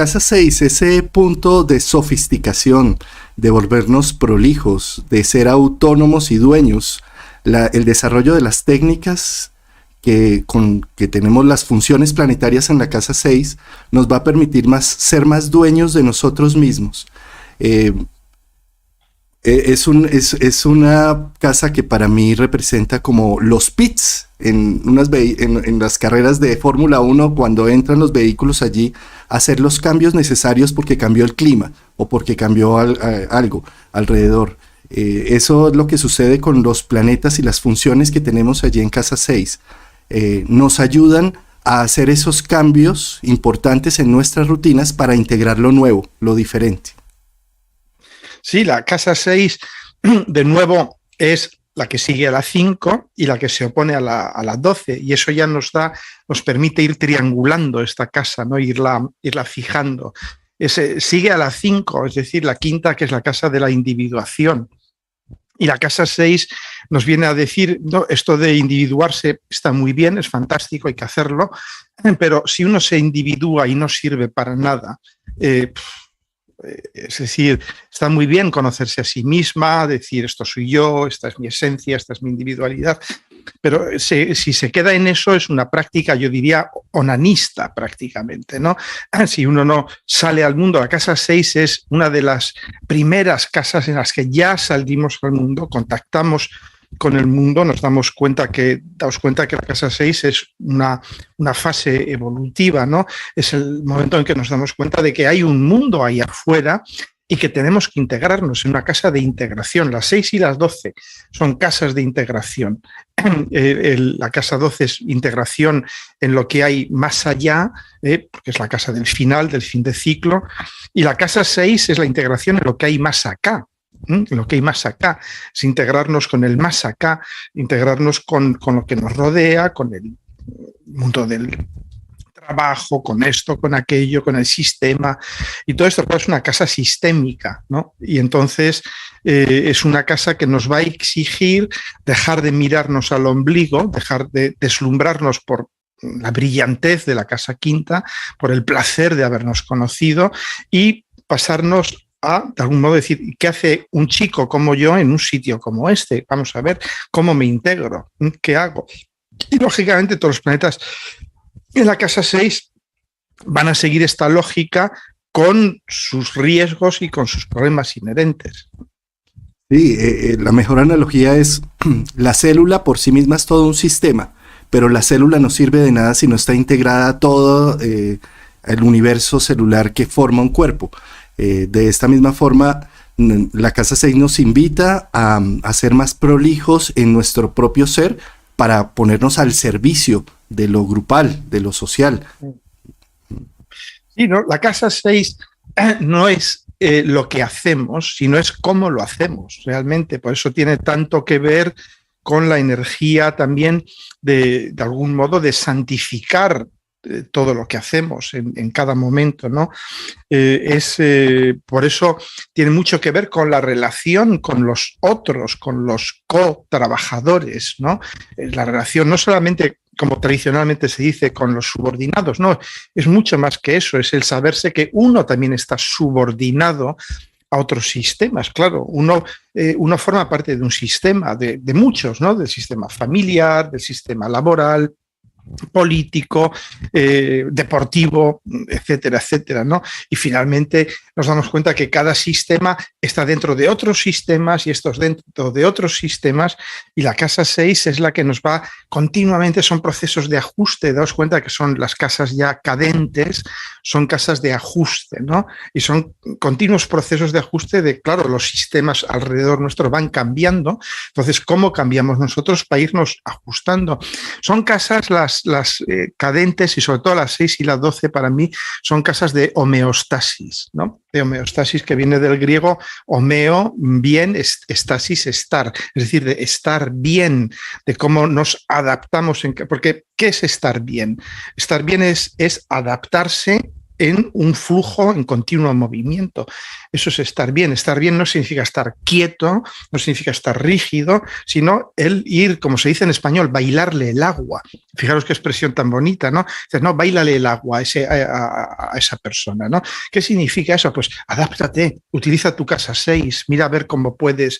Casa 6, ese punto de sofisticación, de volvernos prolijos, de ser autónomos y dueños, el desarrollo de las técnicas que tenemos las funciones planetarias en la casa 6 nos va a permitir ser más dueños de nosotros mismos. Es una casa que para mí representa como los pits en las carreras de Fórmula 1, cuando entran los vehículos allí a hacer los cambios necesarios porque cambió el clima o porque cambió algo alrededor. Eso es lo que sucede con los planetas y las funciones que tenemos allí en casa 6. Nos ayudan a hacer esos cambios importantes en nuestras rutinas para integrar lo nuevo, lo diferente. Sí, la casa 6, de nuevo, es la que sigue a la 5 y la que se opone a la 12, y eso ya nos permite ir triangulando esta casa, ¿no? irla fijando. Sigue a la 5, es decir, la quinta, que es la casa de la individuación. Y la casa 6 nos viene a decir, no, esto de individuarse está muy bien, es fantástico, hay que hacerlo, pero si uno se individúa y no sirve para nada, es decir, está muy bien conocerse a sí misma, decir esto soy yo, esta es mi esencia, esta es mi individualidad, pero si se queda en eso es una práctica, yo diría, onanista prácticamente, ¿no? Si uno no sale al mundo, la casa 6 es una de las primeras casas en las que ya salimos al mundo, contactamos con el mundo, nos damos cuenta que la casa 6 es una fase evolutiva, ¿no? Es el momento en que nos damos cuenta de que hay un mundo ahí afuera y que tenemos que integrarnos en una casa de integración. Las 6 y las 12 son casas de integración. La casa 12 es integración en lo que hay más allá, porque es la casa del final, del fin de ciclo, y la casa 6 es la integración en lo que hay más acá. Lo que hay más acá es integrarnos con el más acá, integrarnos con lo que nos rodea, con el mundo del trabajo, con esto, con aquello, con el sistema, y todo esto es una casa sistémica, ¿no? Y entonces es una casa que nos va a exigir dejar de mirarnos al ombligo, dejar de deslumbrarnos por la brillantez de la casa quinta, por el placer de habernos conocido, y pasarnos a, de algún modo, decir, ¿qué hace un chico como yo en un sitio como este? Vamos a ver cómo me integro, ¿qué hago? Y lógicamente todos los planetas en la casa 6 van a seguir esta lógica con sus riesgos y con sus problemas inherentes. Sí, la mejor analogía es la célula por sí misma es todo un sistema, pero la célula no sirve de nada si no está integrada a todo el universo celular que forma un cuerpo. De esta misma forma, la casa 6 nos invita a ser más prolijos en nuestro propio ser para ponernos al servicio de lo grupal, de lo social. Sí, ¿no? La casa 6 no es lo que hacemos, sino es cómo lo hacemos realmente. Por eso tiene tanto que ver con la energía también de algún modo de santificar todo lo que hacemos en cada momento, ¿no? Por eso tiene mucho que ver con la relación con los otros, con los co-trabajadores, ¿no? La relación no solamente, como tradicionalmente se dice, con los subordinados, no, es mucho más que eso, es el saberse que uno también está subordinado a otros sistemas. Claro, uno forma parte de un sistema, de muchos, ¿no? Del sistema familiar, del sistema laboral, político, deportivo, etcétera, etcétera, ¿no? Y finalmente nos damos cuenta que cada sistema está dentro de otros sistemas y estos dentro de otros sistemas, y la casa 6 es la que nos va continuamente, son procesos de ajuste. Daos cuenta que son las casas ya cadentes, son casas de ajuste, ¿no? Y son continuos procesos de ajuste de, claro, los sistemas alrededor nuestro van cambiando, entonces, ¿cómo cambiamos nosotros para irnos ajustando? Son casas, las cadentes, y sobre todo las 6 y las 12 para mí son casas de homeostasis, ¿no? De homeostasis, que viene del griego homeo, bien, estasis, estar, es decir, de estar bien, de cómo nos adaptamos, porque ¿qué es estar bien? Estar bien es adaptarse en un flujo en continuo movimiento. Eso es estar bien. Estar bien no significa estar quieto, no significa estar rígido, sino el ir, como se dice en español, bailarle el agua. Fijaros qué expresión tan bonita, ¿no? Dices, no, báilale el agua a esa persona, ¿no? ¿Qué significa eso? Pues adáptate, utiliza tu casa 6, mira a ver cómo puedes.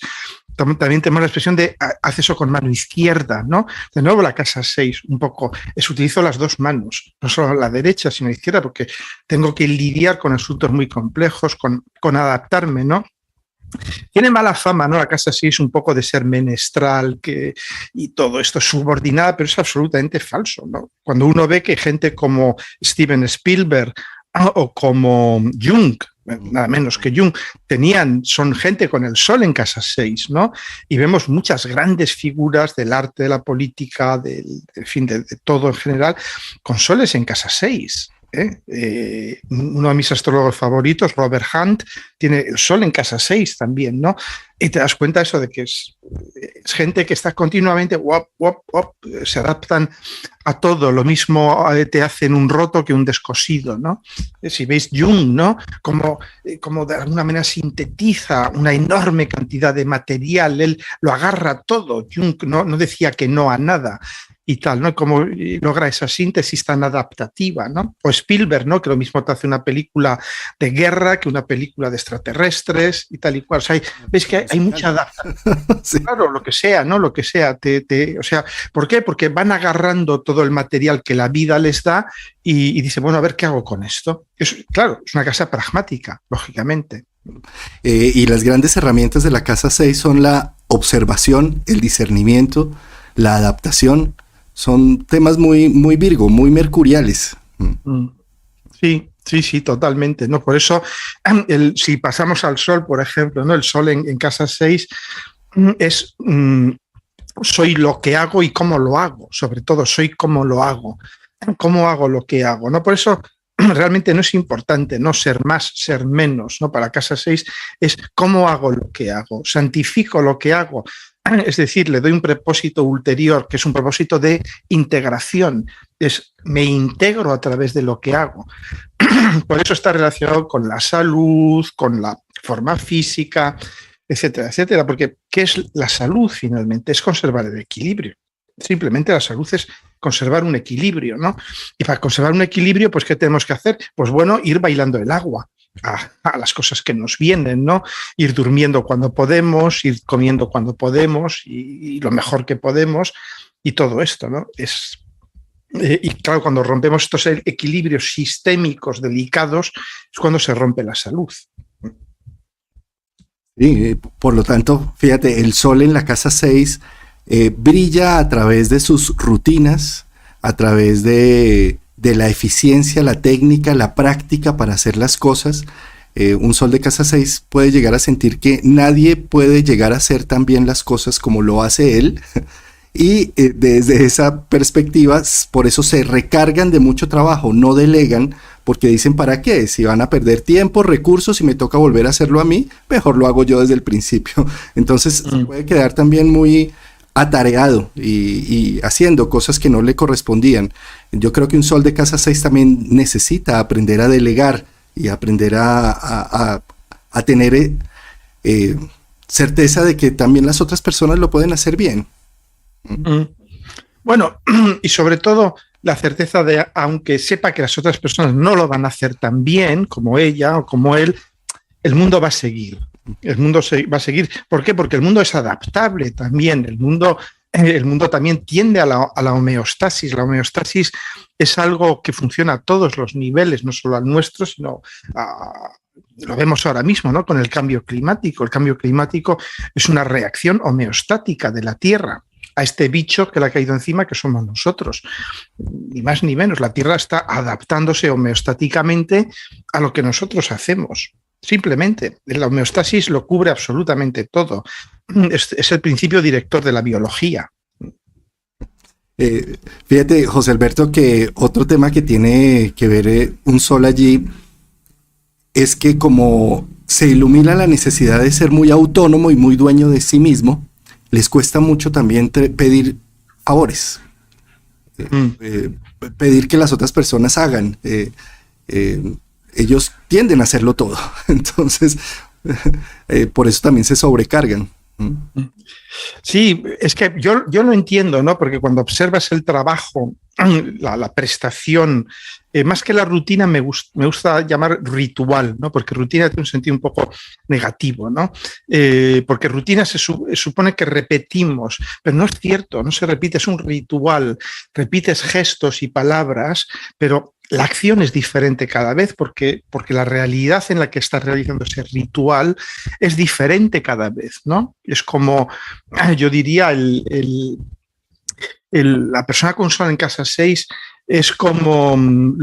También tenemos la expresión de haz eso con mano izquierda, ¿no? De nuevo la casa 6, un poco, utilizo las dos manos, no solo la derecha, sino la izquierda, porque tengo que lidiar con asuntos muy complejos, con adaptarme, ¿no? Tiene mala fama, ¿no? La casa 6 un poco de ser menestral y todo esto subordinada, pero es absolutamente falso, ¿no? Cuando uno ve que gente como Steven Spielberg o como Jung, nada menos que Jung, son gente con el sol en casa 6, ¿no? Y vemos muchas grandes figuras del arte, de la política, de todo en general, con soles en casa 6. Uno de mis astrólogos favoritos, Robert Hunt, tiene el sol en casa 6 también, ¿no? Y te das cuenta eso de que es gente que está continuamente, se adaptan a todo, lo mismo te hacen un roto que un descosido, ¿no? Si veis Jung, ¿no? Como de alguna manera sintetiza una enorme cantidad de material, él lo agarra todo. Jung no decía que no a nada y tal, ¿no? Cómo logra esa síntesis tan adaptativa, ¿no? O Spielberg, ¿no? Que lo mismo te hace una película de guerra que una película de extraterrestres y tal y cual. O sea, ves que hay mucha adaptación. Sí. Claro, lo que sea, ¿no? Lo que sea. O sea, ¿por qué? Porque van agarrando todo el material que la vida les da y dicen, bueno, a ver qué hago con esto. Claro, es una casa pragmática, lógicamente. Y las grandes herramientas de la casa 6 son la observación, el discernimiento, la adaptación. Son temas muy, muy Virgo, muy mercuriales. Sí, totalmente, ¿no? Por eso, si pasamos al sol, por ejemplo, ¿no? El sol en casa 6 es soy lo que hago y cómo lo hago, sobre todo soy cómo lo hago, cómo hago lo que hago, ¿no? Por eso realmente no es importante no ser más, ser menos, ¿no? Para casa 6 es cómo hago lo que hago, santifico lo que hago. Es decir, le doy un propósito ulterior, que es un propósito de integración. Me integro a través de lo que hago. Por eso está relacionado con la salud, con la forma física, etcétera, etcétera. Porque ¿qué es la salud finalmente? Es conservar el equilibrio. Simplemente la salud es conservar un equilibrio, ¿no? Y para conservar un equilibrio, pues ¿qué tenemos que hacer? Pues bueno, ir bailando el agua. A las cosas que nos vienen, ¿no? Ir durmiendo cuando podemos, ir comiendo cuando podemos y lo mejor que podemos y todo esto, ¿no? Y claro, cuando rompemos estos equilibrios sistémicos delicados es cuando se rompe la salud. Sí, por lo tanto, fíjate, el sol en la casa 6 brilla a través de sus rutinas, a través de la eficiencia, la técnica, la práctica para hacer las cosas. Un sol de casa 6 puede llegar a sentir que nadie puede llegar a hacer tan bien las cosas como lo hace él. Y desde esa perspectiva, por eso se recargan de mucho trabajo, no delegan, porque dicen, ¿para qué? Si van a perder tiempo, recursos y me toca volver a hacerlo a mí, mejor lo hago yo desde el principio. Entonces se puede quedar también muy atareado y haciendo cosas que no le correspondían. Yo creo que un sol de casa 6 también necesita aprender a delegar y aprender a tener certeza de que también las otras personas lo pueden hacer bien. Bueno, y sobre todo la certeza de, aunque sepa que las otras personas no lo van a hacer tan bien como ella o como él, el mundo va a seguir. El mundo va a seguir. ¿Por qué? Porque el mundo es adaptable también. El mundo también tiende a la homeostasis. La homeostasis es algo que funciona a todos los niveles, no solo al nuestro, sino lo vemos ahora mismo, ¿no? Con el cambio climático. El cambio climático es una reacción homeostática de la Tierra a este bicho que le ha caído encima, que somos nosotros. Ni más ni menos. La Tierra está adaptándose homeostáticamente a lo que nosotros hacemos. Simplemente, la homeostasis lo cubre absolutamente todo. Es el principio director de la biología. Fíjate, José Alberto, que otro tema que tiene que ver un sol allí es que como se ilumina la necesidad de ser muy autónomo y muy dueño de sí mismo, les cuesta mucho también pedir favores, pedir que las otras personas hagan. ellos tienden a hacerlo todo. Entonces, por eso también se sobrecargan. Sí, es que yo lo entiendo, ¿no? Porque cuando observas el trabajo, la prestación, más que la rutina, me gusta llamar ritual, ¿no? Porque rutina tiene un sentido un poco negativo, ¿no? Porque rutina se supone que repetimos, pero no es cierto, no se repite, es un ritual, repites gestos y palabras, pero la acción es diferente cada vez porque la realidad en la que estás realizando ese ritual es diferente cada vez, ¿no? Es como, yo diría, la persona con sol en casa 6 es como en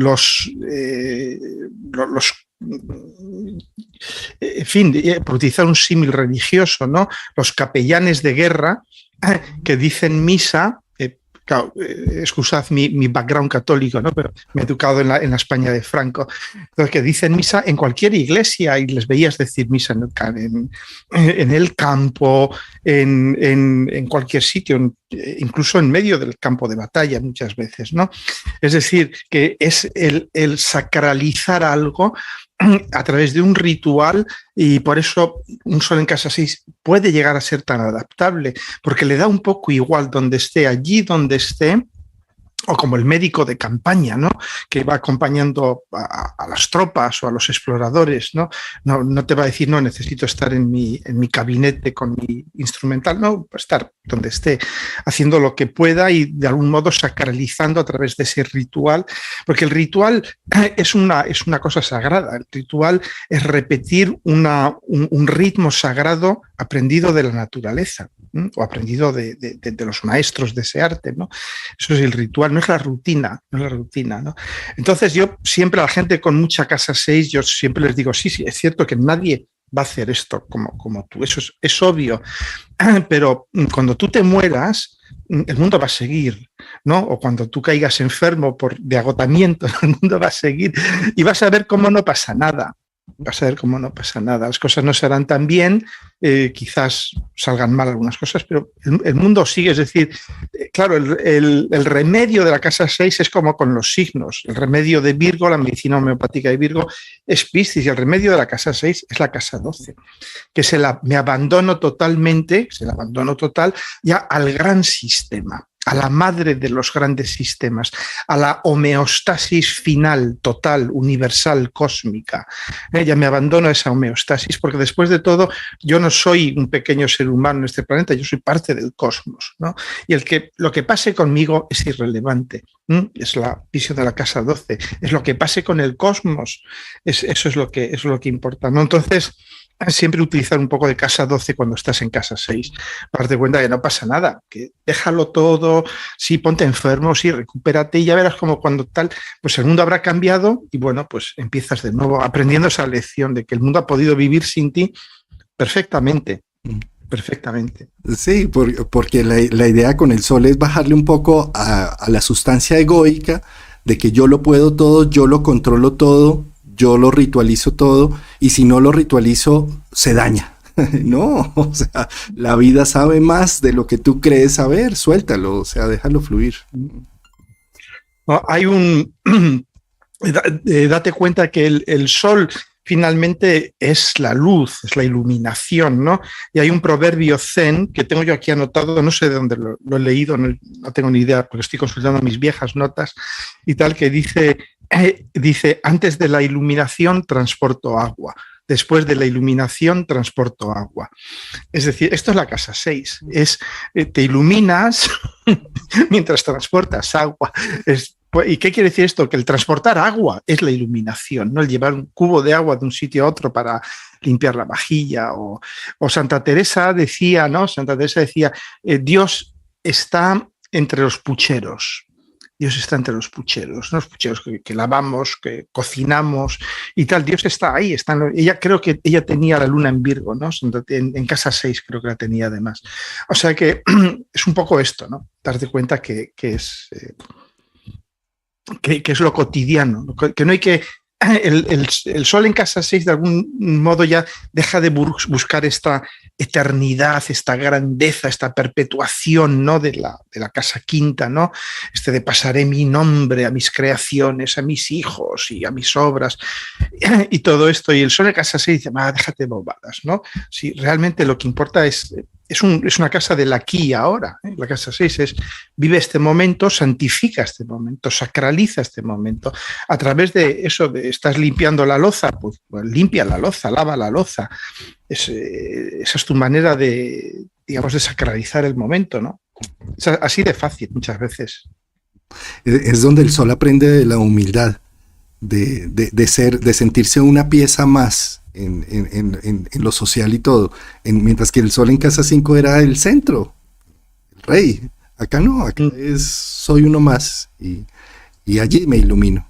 fin, por utilizar un símil religioso, ¿no? Los capellanes de guerra que dicen misa. Claro, excusad mi background católico, ¿no? Pero me he educado en la España de Franco. Entonces, que dicen misa en cualquier iglesia y les veías decir misa en el campo, en cualquier sitio, incluso en medio del campo de batalla muchas veces, ¿no? Es decir, que es el sacralizar algo a través de un ritual, y por eso un sol en casa 6 puede llegar a ser tan adaptable, porque le da un poco igual donde esté, allí donde esté, o como el médico de campaña, ¿no? Que va acompañando a las tropas o a los exploradores, ¿no? No te va a decir, no, necesito estar en mi gabinete con mi instrumental, no, estar donde esté, haciendo lo que pueda y de algún modo sacralizando a través de ese ritual, porque el ritual es una cosa sagrada. El ritual es repetir un ritmo sagrado aprendido de la naturaleza, ¿no? O aprendido de los maestros de ese arte, ¿no? Eso es el ritual, no es la rutina, ¿no? Entonces yo siempre a la gente con mucha casa 6, yo siempre les digo, sí, es cierto que nadie va a hacer esto como tú, eso es obvio, pero cuando tú te mueras, el mundo va a seguir, ¿no? O cuando tú caigas enfermo de agotamiento, el mundo va a seguir y vas a ver cómo no pasa nada. Vas a ver cómo no pasa nada. Las cosas no se harán tan bien, quizás salgan mal algunas cosas, pero el mundo sigue. Es decir, claro, el remedio de la casa 6 es como con los signos. El remedio de Virgo, la medicina homeopática de Virgo, es Piscis, y el remedio de la casa 6 es la casa 12, que me abandono total ya al gran sistema, a la madre de los grandes sistemas, a la homeostasis final, total, universal, cósmica. Ya me abandono a esa homeostasis, porque después de todo yo no soy un pequeño ser humano en este planeta, yo soy parte del cosmos, ¿no? Y lo que pase conmigo es irrelevante. Es la visión de la casa 12, es lo que pase con el cosmos, eso es lo que importa, ¿no? Entonces, siempre utilizar un poco de casa 12 cuando estás en casa 6, para darte cuenta que no pasa nada, que déjalo todo, sí, ponte enfermo, sí, recupérate, y ya verás como cuando tal, pues el mundo habrá cambiado y bueno, pues empiezas de nuevo aprendiendo esa lección de que el mundo ha podido vivir sin ti perfectamente. Sí, porque la idea con el sol es bajarle un poco a la sustancia egoica de que yo lo puedo todo, yo lo controlo todo, yo lo ritualizo todo, y si no lo ritualizo, se daña. No, o sea, la vida sabe más de lo que tú crees saber, suéltalo, o sea, déjalo fluir. Hay date cuenta que el sol finalmente es la luz, es la iluminación, ¿no? Y hay un proverbio zen que tengo yo aquí anotado, no sé de dónde lo he leído, no tengo ni idea, porque estoy consultando mis viejas notas y tal, que dice, antes de la iluminación transporto agua, después de la iluminación transporto agua. Es decir, esto es la casa 6, te iluminas mientras transportas agua. ¿Y qué quiere decir esto? Que el transportar agua es la iluminación, ¿no? El llevar un cubo de agua de un sitio a otro para limpiar la vajilla. O Santa Teresa decía, ¿no? Dios está entre los pucheros. Dios está entre los pucheros, ¿no? Los pucheros que lavamos, que cocinamos y tal. Dios está ahí. Creo que ella tenía la luna en Virgo, ¿no? En casa 6 creo que la tenía además. O sea que es un poco esto, ¿no? Darte cuenta que es lo cotidiano, que no hay que... El sol en casa 6 de algún modo ya deja de buscar esta eternidad, esta grandeza, esta perpetuación, ¿no? de la casa quinta, ¿no? De pasaré mi nombre a mis creaciones, a mis hijos y a mis obras y todo esto. Y el Sol en casa 6 dice, déjate bobadas, ¿no? Si realmente lo que importa es una casa del aquí y ahora, ¿eh? La casa 6 vive este momento, santifica este momento, sacraliza este momento. A través de eso, estás limpiando la loza, pues limpia la loza, lava la loza. Esa es tu manera de sacralizar el momento, ¿no? Es así de fácil muchas veces. Es donde el Sol aprende de la humildad, de sentirse una pieza más en lo social y todo, mientras que el Sol en casa 5 era el centro, el rey. Acá no, acá soy uno más y allí me ilumino.